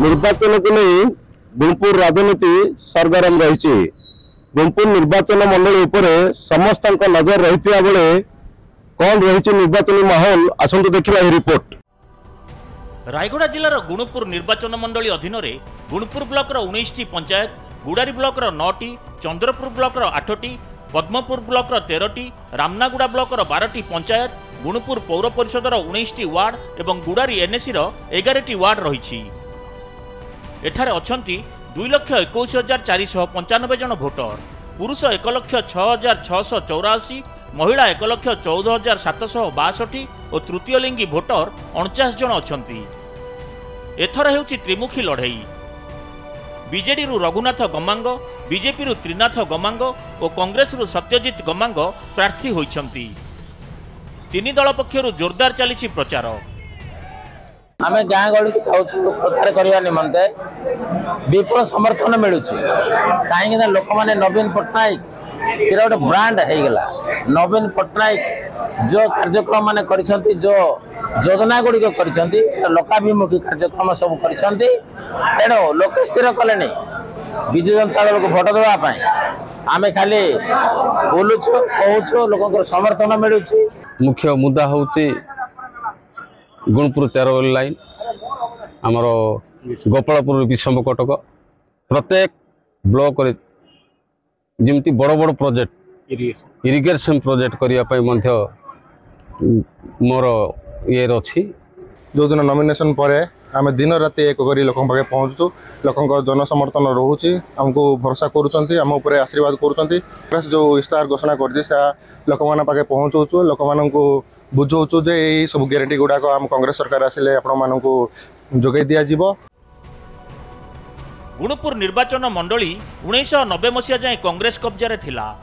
निर्वाचन को नहीं गुणपुर राजनीति सरगरम रही। गुणपुर निर्वाचन मंडली उपरे समस्त नजर रही बेले कौन रही निर्वाचन माहौल आसतु देखा यह रिपोर्ट। रायगढ़ जिलार गुणपुर निर्वाचन मंडली अधीन गुणपुर ब्लॉक 19टी पंचायत, गुड़ारी ब्लॉक 9टी, चंद्रपुर ब्लॉक 8टी, पद्मपुर ब्लॉक 13टी, रामनागुड़ा ब्लॉक 12टी पंचायत, गुणपुर पौर परिषदर 19टी वार्ड एवं गुड़ारी एनएसी 11टी वार्ड रही। एठारे अछंती 2,21,495 जन भोटर, पुरुष 1,06,684, महिला 1,14,762 और तृतीय लिंगी भोटर 49 जन अछंती। एथर हेउची त्रिमुखी लड़ई। बीजेडी रु रघुनाथ गमांग, बीजेपी रु त्रिनाथ गमांग और कांग्रेस रु सत्यजित गमांग प्रार्थी होइछंती। तीन दल पक्षरु जोरदार चली प्रचार। आम गाँ गहली प्रचार करने निमंते विपुल समर्थन मिलूँ कहीं लोक मैंने नवीन पट्टनायक से गोटे ब्रांड होगा। नवीन पट्टनायक जो कार्यक्रम मान कर जो योजना गुड़िक कर लोकाभिमुखी कार्यक्रम सब कर तेणु लोक स्थिर कले विजु जनता दल को भोट देवाई आम खाली बोलुचु कहूँ लोक समर्थन मिलूँ। मुख्य मुद्दा हूँ गुणपुर 13 लाइन आमर गोपालपुर विषम कटक प्रत्येक ब्लॉक जमती बड़ बड़ प्रोजेक्ट इरिगेशन प्रोजेक्ट करने मोर ये अच्छी। जो दिन नॉमिनेशन पर आम दिन राति एक करी लोक पाखे पहुँचु, लोक जनसमर्थन रोचे, आमको भरोसा कर आशीर्वाद कर जो इस्तार घोषणा कर लोक मान पाखे पहुँचु, लोक मान बुझाऊँ जे यही सब ग्यारंटी गुड़ाक आम कांग्रेस सरकार आसिले आपण जोगे दिज्व। गुणपुर निर्वाचन मंडली 1990 मसीहा जाए कांग्रेस कब्जा थिला।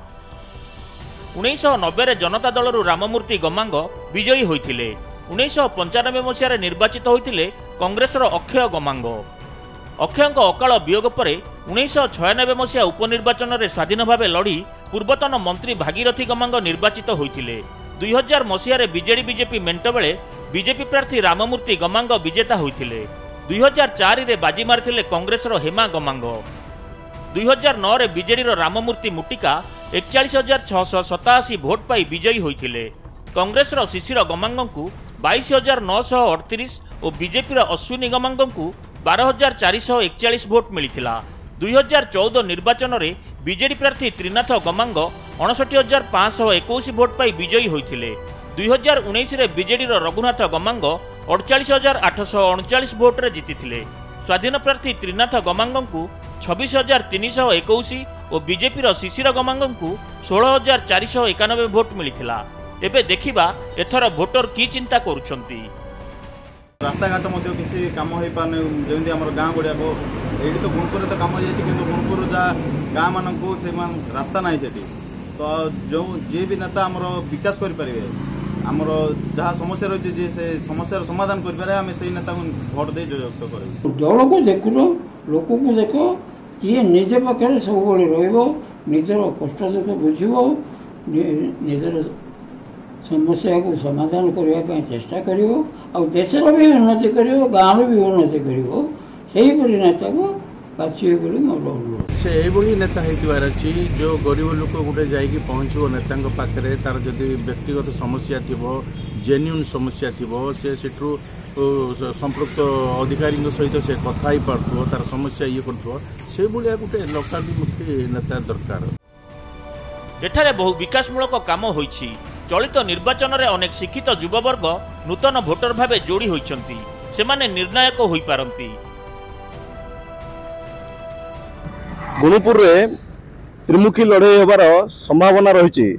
1990 जनता दल राममूर्ति गमांग विजयी होइथिले। 1995 मसीह निर्वाचित होइथिले कांग्रेसर अक्षय गमांग। अक्षय अकाल वियोग पर 1996 मसीहा उपनिर्वाचन में स्वाधीन भाव लड़ी पूर्वतन मंत्री भागीरथी गमांग निर्वाचित होइथिले। 2000 मसीह बीजेडी बीजेपी मेंट बेले बीजेपी प्रार्थी राममूर्ति गमांग विजेता होइथिले। 2004 रे बाजी मारिथिले कांग्रेसर हेमा गमांग। 2009 रे बीजेडी राममूर्ति मुटिका 41,687 भोट पाई विजयी होइथिले। कांग्रेसर शिशिर गमांग को 22,938 और बीजेपी अश्विनी गमांग को 12,441 भोट मिलिथिला। 2014 निर्वाचन में बीजेडी प्रार्थी त्रिनाथ गमांग 59,521 भोट पाई विजयी होइथिले। 2019 रे बीजेडी रघुनाथ गमांग 48,839 भोट रे जीतिथिले। स्वाधीन प्रार्थी त्रिनाथ गमांग को 26,321 और बीजेपी शिशिर गमांग को 16,491 भोट मिलिथिला। एबे देखिबा एथर भोटर की चिंता करुछंती। रास्ता घाट किसी कम हो पाने जमी आम गाँ गुड़िया ये तो गुणपुर तो कम हो जाए गुणपुर जहाँ गाँ मान से रास्ता ना से तो जो जी भी नेता आमर विकास करें आमर जहाँ समस्या रही है से समस्यार समाधान करें आम से नेता भोट दे जयुक्त कर। दल को देखुन लोक को देख किए निजे पाखे सब निजर कष्ट दुख बुझो निजर समस्या को समाधान करने चेष्टा कर देशर भी उन्नति कर गाँव भी उन्नति कर नेता को बाछिए बोली मोर अनुरोध। से यही नेता होइतिबार अछि जो गरीब लोक गोटे जाइकी पहुँचो नेता पाखे तार जदि व्यक्तिगत समस्या थी जेन्युइन समस्या थी से सेठू संपृक्त अधिकारी सहित से कथा पार्थो तार समस्या ये कर गोटे लोकाभिमुखी नेता दरकार। एठारे बहु विकासमूलक काम होइछि। चलित निर्वाचन में अनेक शिक्षित युववर्ग नूतन भोटर भाव जोड़ी होइछंती, सेमाने निर्णायक होई पारंती। गुणपुर रे त्रिमुखी लड़ई होबार संभावना रही।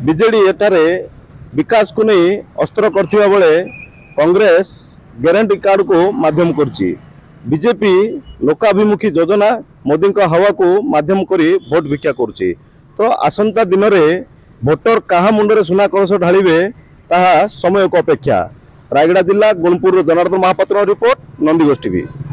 बीजेडी एटारे विकास को नहीं अस्त्र करथिबा बेले कांग्रेस ग्यारंटी कार्ड को माध्यम करछि। बीजेपी लोकाभिमुखी योजना मोदी हवा को माध्यम करी भोट भिक्षा करछि। तो आसंता दिन में भोटर कहा मुंडरे सुना कलश ढालिबे ताहा समय को अपेक्षा। रायगढ़ जिला गुणपुर जनार्दन महापात्र रिपोर्ट, नंदीगोष टीवी।